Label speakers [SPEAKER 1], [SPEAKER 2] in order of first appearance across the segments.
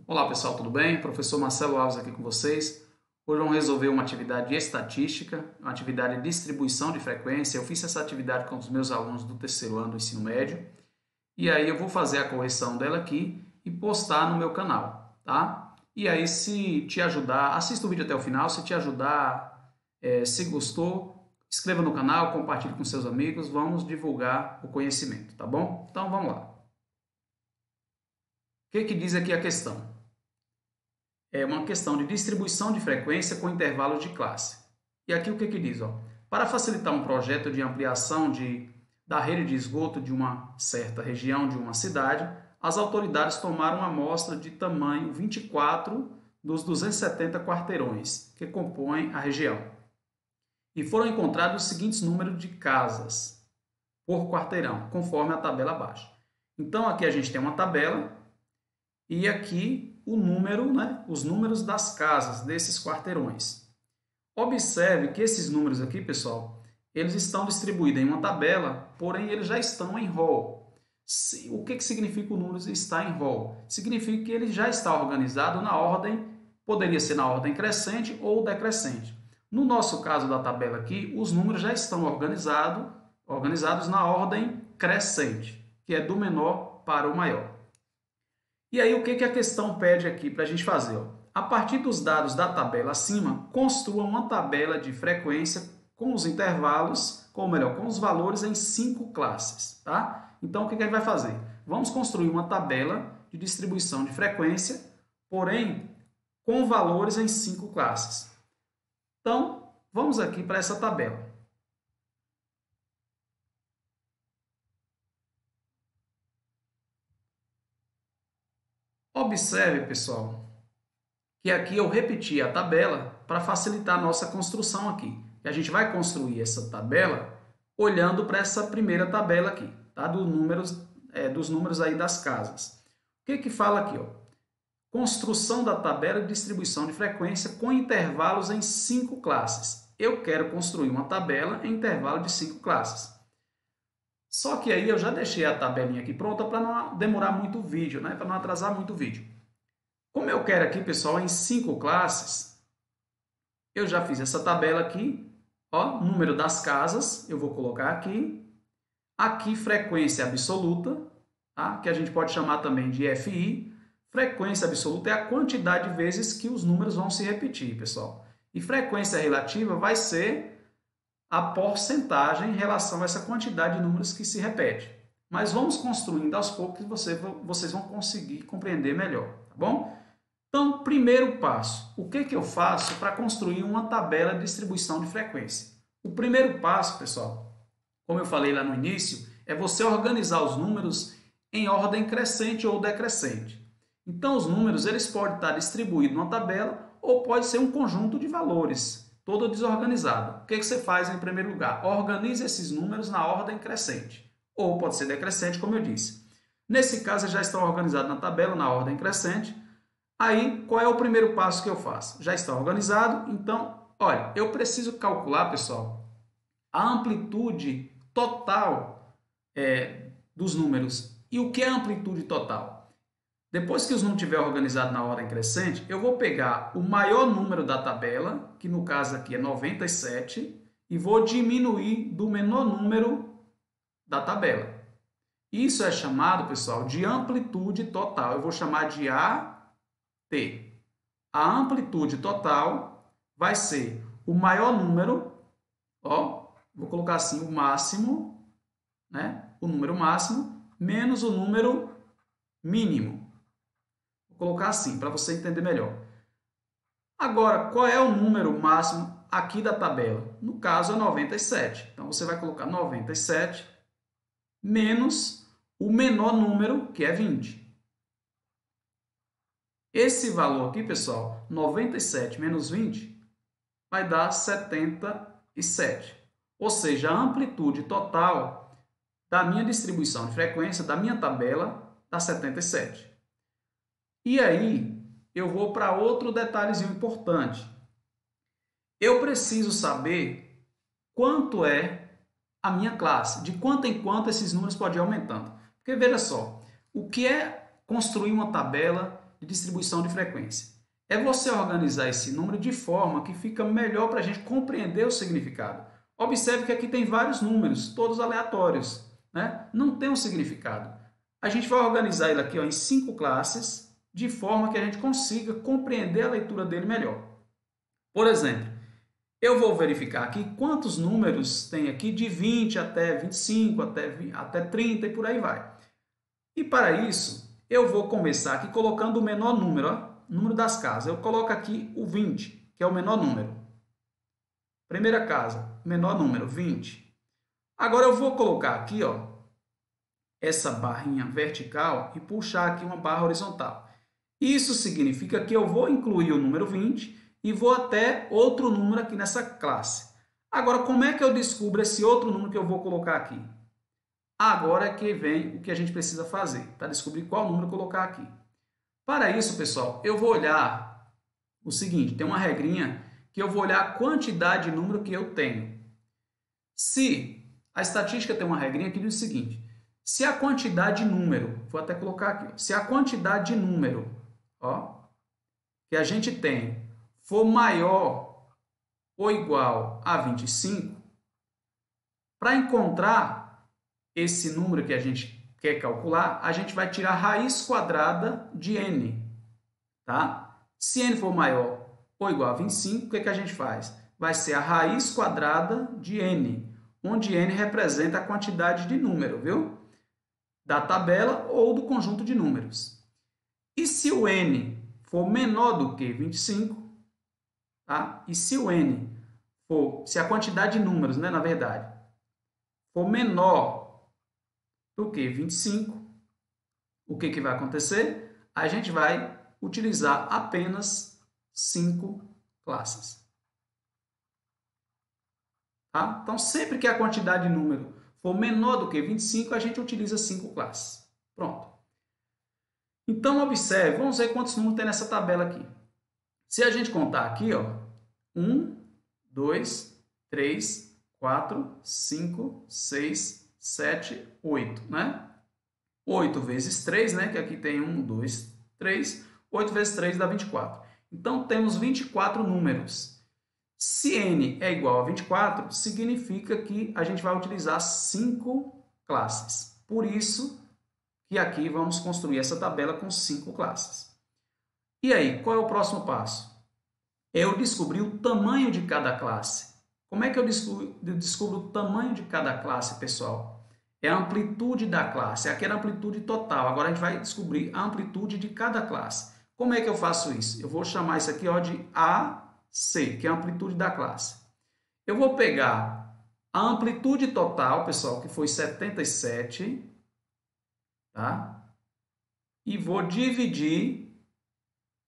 [SPEAKER 1] Olá pessoal, tudo bem? Professor Marcelo Alves aqui com vocês. Hoje vamos resolver uma atividade de estatística, uma atividade de distribuição de frequência. Eu fiz essa atividade com os meus alunos do terceiro ano do ensino médio e aí eu vou fazer a correção dela aqui e postar no meu canal, tá? E aí se te ajudar, assista o vídeo até o final, se te ajudar, se gostou, inscreva no canal, compartilhe com seus amigos, vamos divulgar o conhecimento, tá bom? Então vamos lá. O que diz aqui a questão? É uma questão de distribuição de frequência com intervalos de classe. E aqui o que diz? Para facilitar um projeto de ampliação da rede de esgoto de uma certa região de uma cidade, as autoridades tomaram uma amostra de tamanho 24 dos 270 quarteirões que compõem a região. E foram encontrados os seguintes números de casas por quarteirão, conforme a tabela abaixo. Então aqui a gente tem uma tabela e aqui o número, os números das casas desses quarteirões. Observe que esses números aqui, pessoal, eles estão distribuídos em uma tabela, porém eles já estão em rol. O que significa o número estar em rol? Significa que ele já está organizado na ordem, poderia ser na ordem crescente ou decrescente. No nosso caso da tabela aqui, os números já estão organizados na ordem crescente, que é do menor para o maior. E aí o que a questão pede aqui para a gente fazer? A partir dos dados da tabela acima, construa uma tabela de frequência com os intervalos, com os valores em 5 classes. Tá? Então o que a gente vai fazer? Vamos construir uma tabela de distribuição de frequência, porém com valores em 5 classes. Então vamos aqui para essa tabela. Observe, pessoal, que aqui eu repeti a tabela para facilitar a nossa construção aqui. A gente vai construir essa tabela olhando para essa primeira tabela aqui, tá? Dos números aí das casas. O que fala aqui? Construção da tabela de distribuição de frequência com intervalos em 5 classes. Eu quero construir uma tabela em intervalo de 5 classes. Só que aí eu já deixei a tabelinha aqui pronta para não demorar muito o vídeo, para não atrasar muito o vídeo. Como eu quero aqui, pessoal, em 5 classes, eu já fiz essa tabela aqui, número das casas, eu vou colocar aqui. Aqui, frequência absoluta, tá? Que a gente pode chamar também de FI. Frequência absoluta é a quantidade de vezes que os números vão se repetir, pessoal. E frequência relativa vai ser a porcentagem em relação a essa quantidade de números que se repete. Mas vamos construindo aos poucos e vocês vão conseguir compreender melhor, tá bom? Então, primeiro passo, o que eu faço para construir uma tabela de distribuição de frequência? O primeiro passo, pessoal, como eu falei lá no início, é você organizar os números em ordem crescente ou decrescente. Então, os números eles podem estar distribuídos numa tabela ou pode ser um conjunto de valores, todo desorganizado. O que você faz em primeiro lugar? Organize esses números na ordem crescente, ou pode ser decrescente, como eu disse. Nesse caso, já estão organizados na tabela, na ordem crescente. Aí, qual é o primeiro passo que eu faço? Já está organizado, então, olha, eu preciso calcular, pessoal, a amplitude total dos números. E o que é amplitude total? Depois que os números estiverem organizados na ordem crescente, eu vou pegar o maior número da tabela, que no caso aqui é 97, e vou diminuir do menor número da tabela. Isso é chamado, pessoal, de amplitude total. Eu vou chamar de AT. A amplitude total vai ser o maior número, vou colocar assim, o máximo, o número máximo, menos o número mínimo. Colocar assim, para você entender melhor. Agora, qual é o número máximo aqui da tabela? No caso, é 97. Então, você vai colocar 97 menos o menor número, que é 20. Esse valor aqui, pessoal, 97 menos 20, vai dar 77. Ou seja, a amplitude total da minha distribuição de frequência, da minha tabela, dá 77. E aí, eu vou para outro detalhezinho importante. Eu preciso saber quanto é a minha classe, de quanto em quanto esses números podem ir aumentando. Porque veja só, o que é construir uma tabela de distribuição de frequência. É você organizar esse número de forma que fica melhor para a gente compreender o significado. Observe que aqui tem vários números, todos aleatórios, né? Não tem um significado. A gente vai organizar ele aqui, ó, em 5 classes, de forma que a gente consiga compreender a leitura dele melhor. Por exemplo, eu vou verificar aqui quantos números tem aqui de 20 até 25, até 30 e por aí vai. E para isso, eu vou começar aqui colocando o menor número, ó, número das casas. Eu coloco aqui o 20, que é o menor número. Primeira casa, menor número, 20. Agora eu vou colocar aqui, ó, essa barrinha vertical e puxar aqui uma barra horizontal. Isso significa que eu vou incluir o número 20 e vou até outro número aqui nessa classe. Agora, como é que eu descubro esse outro número que eu vou colocar aqui? Agora é que vem o que a gente precisa fazer, para descobrir qual número colocar aqui. Para isso, pessoal, eu vou olhar o seguinte, tem uma regrinha que eu vou olhar a quantidade de número que eu tenho. Se a estatística tem uma regrinha que diz o seguinte, se a quantidade de número, vou até colocar aqui, se a quantidade de número, ó, que a gente tem for maior ou igual a 25, para encontrar esse número que a gente quer calcular, a gente vai tirar a raiz quadrada de n. Tá? Se n for maior ou igual a 25, o que a gente faz? Vai ser a raiz quadrada de n, onde n representa a quantidade de número, viu? Da tabela ou do conjunto de números. E se o n for menor do que 25, tá? E se o n for, se a quantidade de números, né, na verdade, for menor do que 25, o que vai acontecer? A gente vai utilizar apenas 5 classes. Tá? Então, sempre que a quantidade de número for menor do que 25, a gente utiliza 5 classes. Pronto. Então, observe, vamos ver quantos números tem nessa tabela aqui. Se a gente contar aqui, ó, 1, 2, 3, 4, 5, 6, 7, 8, né? 8 vezes 3, né? Que aqui tem 1, 2, 3. 8 vezes 3 dá 24. Então, temos 24 números. Se n é igual a 24, significa que a gente vai utilizar 5 classes. Por isso que aqui vamos construir essa tabela com 5 classes. E aí, qual é o próximo passo? Eu descobri o tamanho de cada classe. Como é que eu descubro o tamanho de cada classe, pessoal? É a amplitude da classe. Aqui era a amplitude total. Agora a gente vai descobrir a amplitude de cada classe. Como é que eu faço isso? Eu vou chamar isso aqui, ó, de AC, que é a amplitude da classe. Eu vou pegar a amplitude total, pessoal, que foi 77, tá? E vou dividir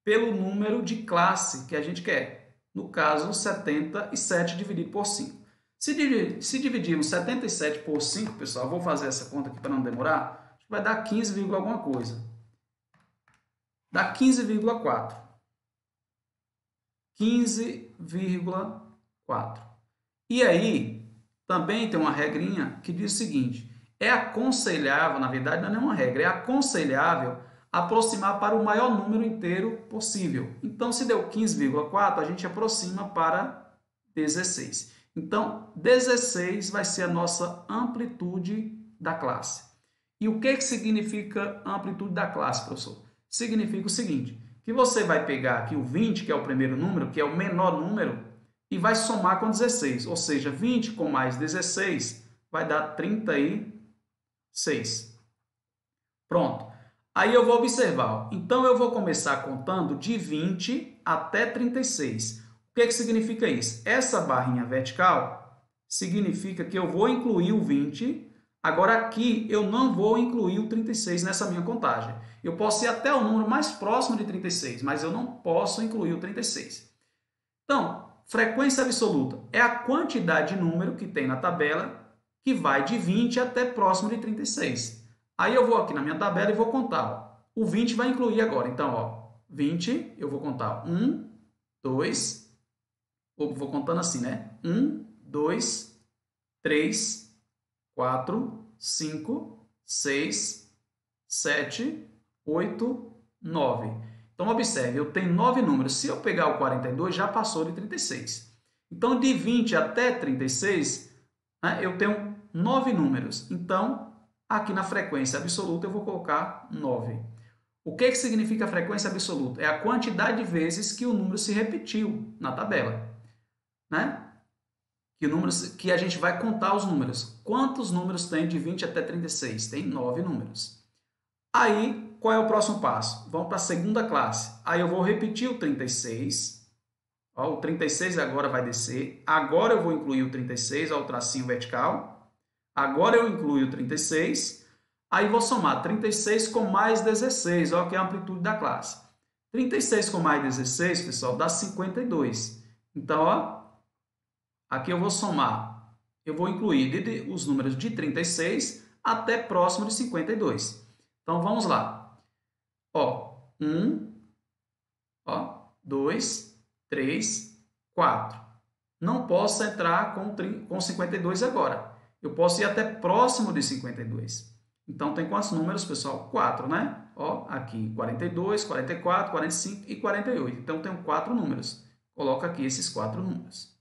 [SPEAKER 1] pelo número de classe que a gente quer. No caso, 77 dividido por 5. Se dividirmos 77 por 5, pessoal, vou fazer essa conta aqui para não demorar, vai dar 15, alguma coisa. Dá 15,4. 15,4. E aí, também tem uma regrinha que diz o seguinte, é aconselhável, na verdade não é nenhuma regra, é aconselhável aproximar para o maior número inteiro possível. Então, se deu 15,4, a gente aproxima para 16. Então, 16 vai ser a nossa amplitude da classe. E o que significa a amplitude da classe, professor? Significa o seguinte, que você vai pegar aqui o 20, que é o primeiro número, que é o menor número, e vai somar com 16. Ou seja, 20 com mais 16 vai dar 36. Pronto. Aí eu vou observar. Então, eu vou começar contando de 20 até 36. O que significa isso? Essa barrinha vertical significa que eu vou incluir o 20. Agora, aqui, eu não vou incluir o 36 nessa minha contagem. Eu posso ir até o número mais próximo de 36, mas eu não posso incluir o 36. Então, frequência absoluta é a quantidade de número que tem na tabela que vai de 20 até próximo de 36. Aí eu vou aqui na minha tabela e vou contar. Ó. O 20 vai incluir agora. Então, ó, 20, eu vou contar 1, 2, vou contando assim, né? 1, 2, 3, 4, 5, 6, 7, 8, 9. Então, observe, eu tenho 9 números. Se eu pegar o 42, já passou de 36. Então, de 20 até 36, né, eu tenho 9 números. Então, aqui na frequência absoluta, eu vou colocar 9. O que significa frequência absoluta? É a quantidade de vezes que o número se repetiu na tabela, né? Que a gente vai contar os números. Quantos números tem de 20 até 36? Tem 9 números. Aí, qual é o próximo passo? Vamos para a segunda classe. Aí eu vou repetir o 36. Ó, o 36 agora vai descer. Agora eu vou incluir o 36, ó, o tracinho vertical. Agora eu incluo o 36. Aí vou somar 36 com mais 16, ó, que é a amplitude da classe. 36 com mais 16, pessoal, dá 52. Então, ó, aqui eu vou somar, eu vou incluir os números de 36 até próximo de 52. Então, vamos lá. Ó, 1, ó, 2, 3, 4. Não posso entrar com 52 agora. Eu posso ir até próximo de 52. Então, tem quantos números, pessoal? 4, né? Ó, aqui 42, 44, 45 e 48. Então, tenho 4 números. Coloco aqui esses 4 números.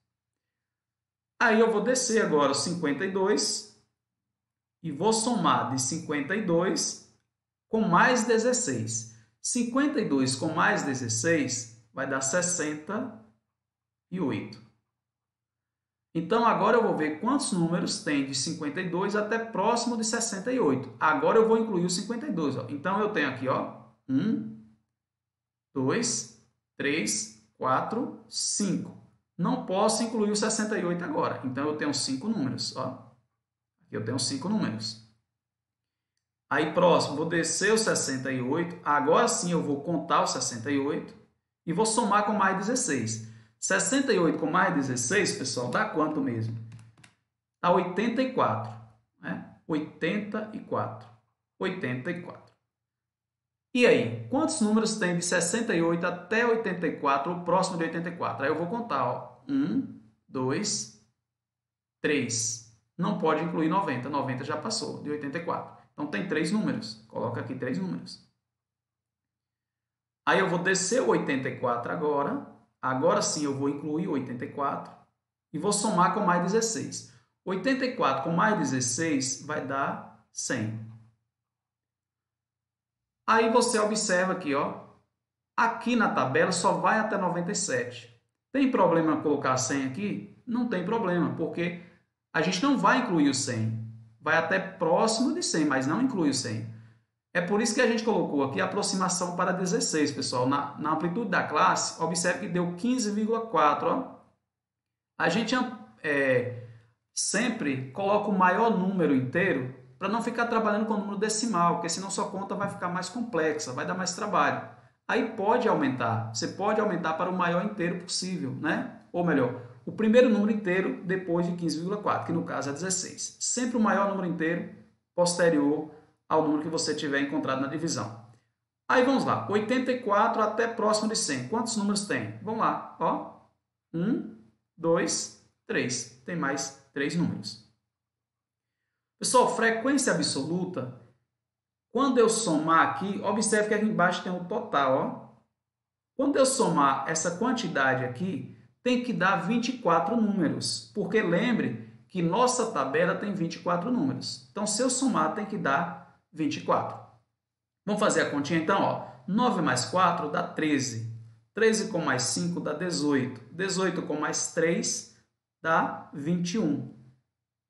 [SPEAKER 1] Aí, eu vou descer agora o 52 e vou somar de 52 com mais 16. 52 com mais 16 vai dar 68. Então, agora eu vou ver quantos números tem de 52 até próximo de 68. Agora eu vou incluir o 52. Ó. Então, eu tenho aqui, ó, 1, 2, 3, 4, 5. Não posso incluir o 68 agora. Então, eu tenho 5 números. Ó. Aqui eu tenho 5 números. Aí, próximo, vou descer o 68. Agora sim, eu vou contar o 68 e vou somar com mais 16. 68 com mais 16, pessoal, dá quanto mesmo? Dá 84. Né? 84. 84. E aí, quantos números tem de 68 até 84, ou próximo de 84? Aí eu vou contar, ó. 1, 2, 3. Não pode incluir 90. 90 já passou, de 84. Então, tem 3 números. Coloca aqui 3 números. Aí eu vou descer o 84 agora. Agora sim eu vou incluir o 84 e vou somar com mais 16. 84 com mais 16 vai dar 100. Aí você observa aqui, ó. Aqui na tabela só vai até 97. Tem problema colocar 100 aqui? Não tem problema, porque a gente não vai incluir o 100. Vai até próximo de 100, mas não inclui o 100. É por isso que a gente colocou aqui a aproximação para 16, pessoal. Na amplitude da classe, observe que deu 15,4. A gente sempre coloca o maior número inteiro para não ficar trabalhando com o número decimal, porque senão sua conta vai ficar mais complexa, vai dar mais trabalho. Aí pode aumentar, você pode aumentar para o maior inteiro possível, né? Ou melhor, o primeiro número inteiro depois de 15,4, que no caso é 16. Sempre o maior número inteiro posterior ao número que você tiver encontrado na divisão. Aí vamos lá, 84 até próximo de 100. Quantos números tem? Vamos lá, ó. 1, 2, 3. Tem mais 3 números. Pessoal, frequência absoluta, quando eu somar aqui, observe que aqui embaixo tem o total, ó. Quando eu somar essa quantidade aqui, tem que dar 24 números, porque lembre que nossa tabela tem 24 números. Então, se eu somar, tem que dar 24. Vamos fazer a continha então, ó. 9 mais 4 dá 13. 13 com mais 5 dá 18. 18 com mais 3 dá 21.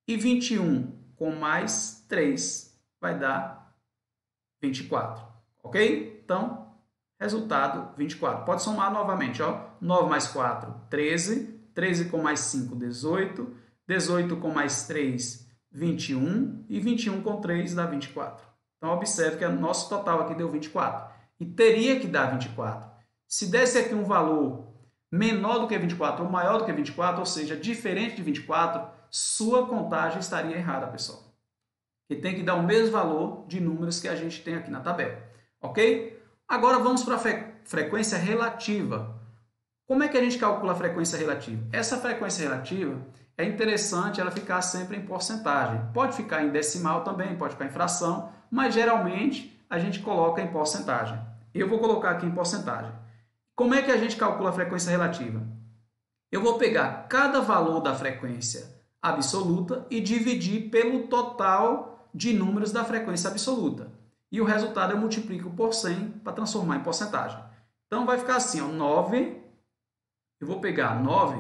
[SPEAKER 1] E 21 com mais 3 vai dar 24. Ok? Então, resultado 24. Pode somar novamente, ó. 9 mais 4, 13. 13 com mais 5, 18. 18 com mais 3, 21. E 21 com 3 dá 24. Então, observe que o nosso total aqui deu 24. E teria que dar 24. Se desse aqui um valor menor do que 24 ou maior do que 24, ou seja, diferente de 24, sua contagem estaria errada, pessoal. E tem que dar o mesmo valor de números que a gente tem aqui na tabela. Ok? Agora vamos para a frequência relativa. Como é que a gente calcula a frequência relativa? Essa frequência relativa é interessante ela ficar sempre em porcentagem. Pode ficar em decimal também, pode ficar em fração, mas geralmente a gente coloca em porcentagem. eu vou colocar aqui em porcentagem. Como é que a gente calcula a frequência relativa? Eu vou pegar cada valor da frequência absoluta e dividir pelo total de números da frequência absoluta. E o resultado eu multiplico por 100 para transformar em porcentagem. Então vai ficar assim, ó, 9, eu vou pegar 9,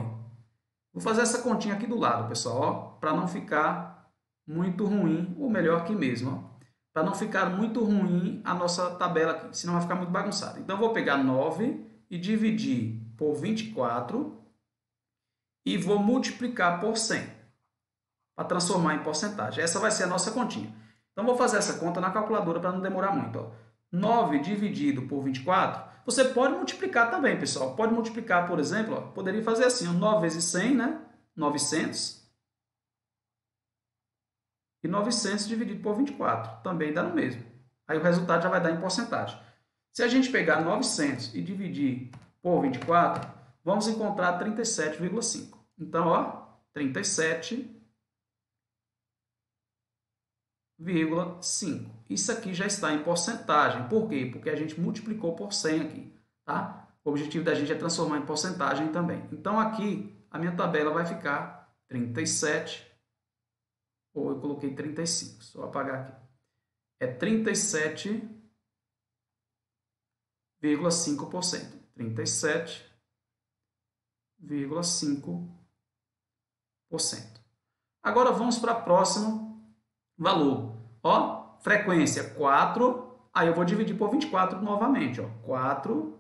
[SPEAKER 1] vou fazer essa continha aqui do lado, pessoal, para não ficar muito ruim, ou melhor aqui mesmo, para não ficar muito ruim a nossa tabela aqui, senão vai ficar muito bagunçado. Então eu vou pegar 9 e dividir por 24 e vou multiplicar por 100 para transformar em porcentagem. Essa vai ser a nossa continha. Então vou fazer essa conta na calculadora para não demorar muito. Ó. 9 dividido por 24, você pode multiplicar também, pessoal. Pode multiplicar, por exemplo, ó, poderia fazer assim, ó, 9 vezes 100, né? 900. E 900 dividido por 24, também dá no mesmo. Aí o resultado já vai dar em porcentagem. Se a gente pegar 900 e dividir por 24, vamos encontrar 37,5. Então, ó, 37,5. Isso aqui já está em porcentagem. Por quê? Porque a gente multiplicou por 100 aqui, tá? O objetivo da gente é transformar em porcentagem também. Então, aqui, a minha tabela vai ficar 37, ou eu coloquei 35, só apagar aqui. É 37,5%. 37,5%. Agora vamos para o próximo valor. Ó, frequência 4, aí eu vou dividir por 24 novamente. Ó, 4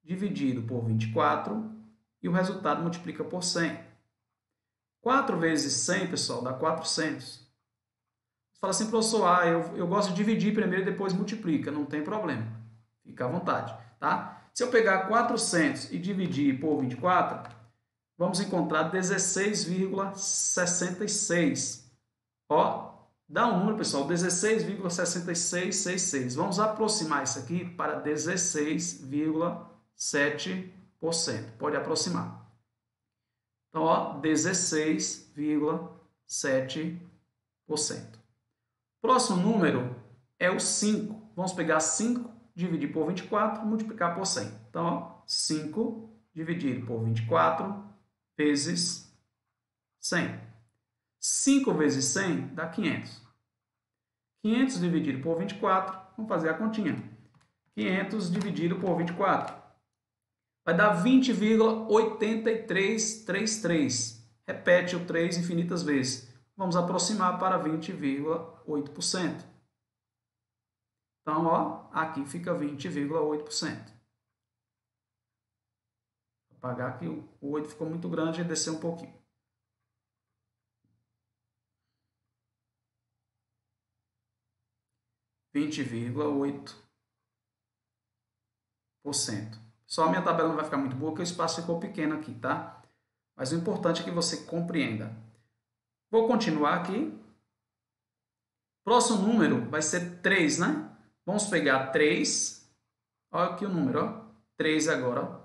[SPEAKER 1] dividido por 24 e o resultado multiplica por 100. 4 vezes 100, pessoal, dá 400. Você fala assim, professor, eu gosto de dividir primeiro e depois multiplica. Não tem problema. Fica à vontade, tá? Se eu pegar 400 e dividir por 24, vamos encontrar 16,66. Ó, dá um número, pessoal, 16,6666. Vamos aproximar isso aqui para 16,7%. Pode aproximar. Então, ó, 16,7%. Próximo número é o 5. Vamos pegar 5, dividir por 24, multiplicar por 100. Então, ó, 5 dividido por 24 vezes 100. 5 vezes 100 dá 500. 500 dividido por 24, vamos fazer a continha. 500 dividido por 24. Vai dar 20,8333. Repete o 3 infinitas vezes. Vamos aproximar para 20,8%. Então, ó, aqui fica 20,8%. Vou apagar aqui, o 8 ficou muito grande e descer um pouquinho. ,8%. Só a minha tabela não vai ficar muito boa, porque o espaço ficou pequeno aqui, tá? Mas o importante é que você compreenda. Vou continuar aqui. Próximo número vai ser 3, né? Vamos pegar 3. Olha aqui o número, ó. 3 agora, ó.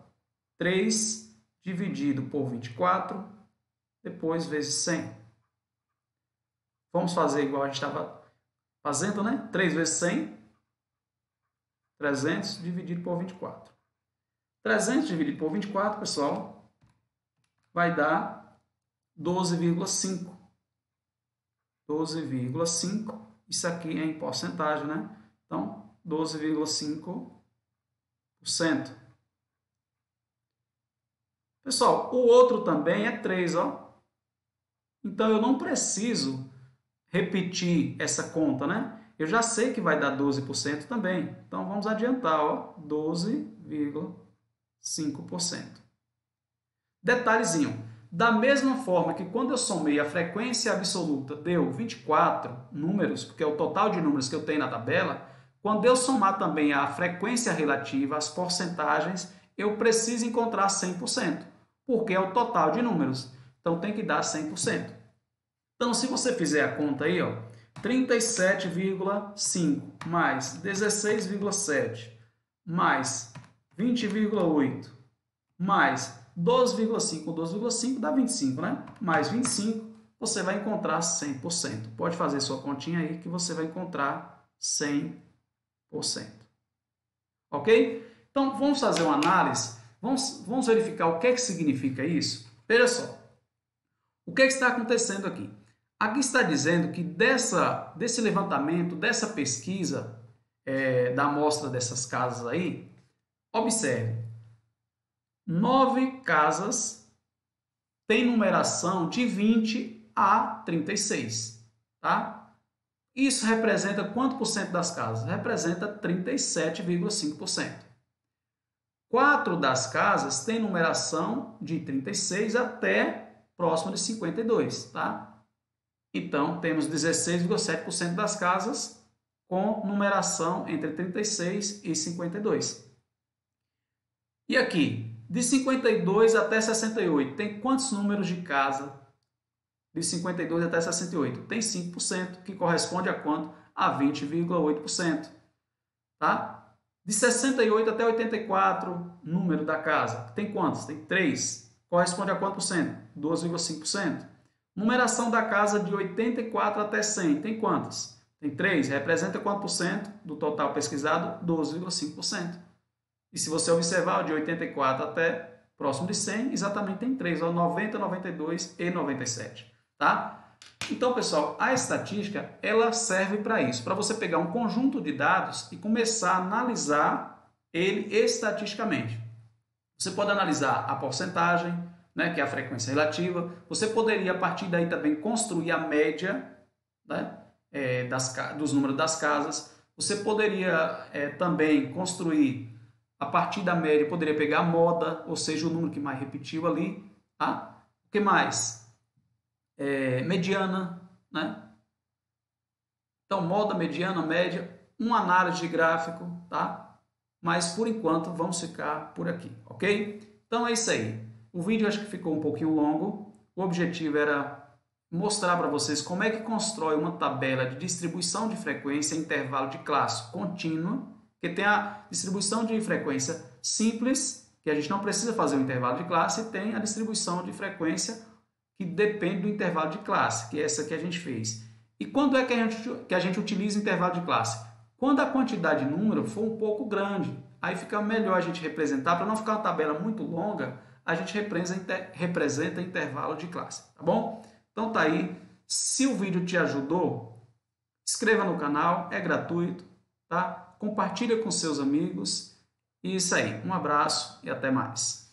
[SPEAKER 1] 3 dividido por 24, depois vezes 100. Vamos fazer igual a gente estava fazendo, né? 3 vezes 100, 300 dividido por 24. 300 dividido por 24, pessoal, vai dar 12,5. 12,5. Isso aqui é em porcentagem, né? Então, 12,5%. Pessoal, o outro também é 3, ó. Então, eu não preciso repetir essa conta, né? Eu já sei que vai dar 12% também. Então, vamos adiantar, ó, 12,5%. Detalhezinho. Da mesma forma que quando eu somei a frequência absoluta deu 24 números, porque é o total de números que eu tenho na tabela, quando eu somar também a frequência relativa, as porcentagens, eu preciso encontrar 100%, porque é o total de números. Então tem que dar 100%. Então se você fizer a conta aí, ó, 37,5 mais 16,7 mais 20,8 mais 12,5 com 12,5 dá 25, né? Mais 25, você vai encontrar 100%. Pode fazer sua continha aí que você vai encontrar 100%. Ok? Então, vamos fazer uma análise, vamos verificar o que é que significa isso? Veja só, o que é que está acontecendo aqui? Aqui está dizendo que desse levantamento, dessa pesquisa, da amostra dessas casas aí, observe, 9 casas têm numeração de 20 a 36, tá? Isso representa quanto por cento das casas? Representa 37,5%. 4 das casas têm numeração de 36 até próximo de 52, tá? Então, temos 16,7% das casas com numeração entre 36 e 52. E aqui, de 52 até 68, tem quantos números de casa? De 52 até 68, tem 5%, que corresponde a quanto? A 20,8%. Tá? De 68 até 84, número da casa, tem quantos? Tem 3. Corresponde a quanto por cento? 12,5%. Numeração da casa de 84 até 100, tem quantas? Tem 3. Representa quanto por cento do total pesquisado? 12,5%. E se você observar, de 84 até próximo de 100, exatamente tem 3, 90, 92 e 97. Tá? Então, pessoal, a estatística ela serve para isso, para você pegar um conjunto de dados e começar a analisar ele estatisticamente. Você pode analisar a porcentagem, né, que é a frequência relativa. Você poderia, a partir daí, também construir a média, né, dos números das casas. Você poderia também construir, a partir da média, poderia pegar a moda, ou seja, o número que mais repetiu ali. Tá? O que mais? Mediana, né? Então, moda, mediana, média, uma análise de gráfico, tá? Mas, por enquanto, vamos ficar por aqui, ok? Então, é isso aí. O vídeo acho que ficou um pouquinho longo. O objetivo era mostrar para vocês como é que constrói uma tabela de distribuição de frequência em intervalo de classe contínua, que tem a distribuição de frequência simples, que a gente não precisa fazer o intervalo de classe, e tem a distribuição de frequência que depende do intervalo de classe, que é essa que a gente fez. E quando é que a gente utiliza o intervalo de classe? Quando a quantidade de número for um pouco grande, aí fica melhor a gente representar, para não ficar uma tabela muito longa, a gente representa intervalo de classe, tá bom? Então tá aí, se o vídeo te ajudou, inscreva no canal, é gratuito, tá? Compartilha com seus amigos, e isso aí, um abraço e até mais.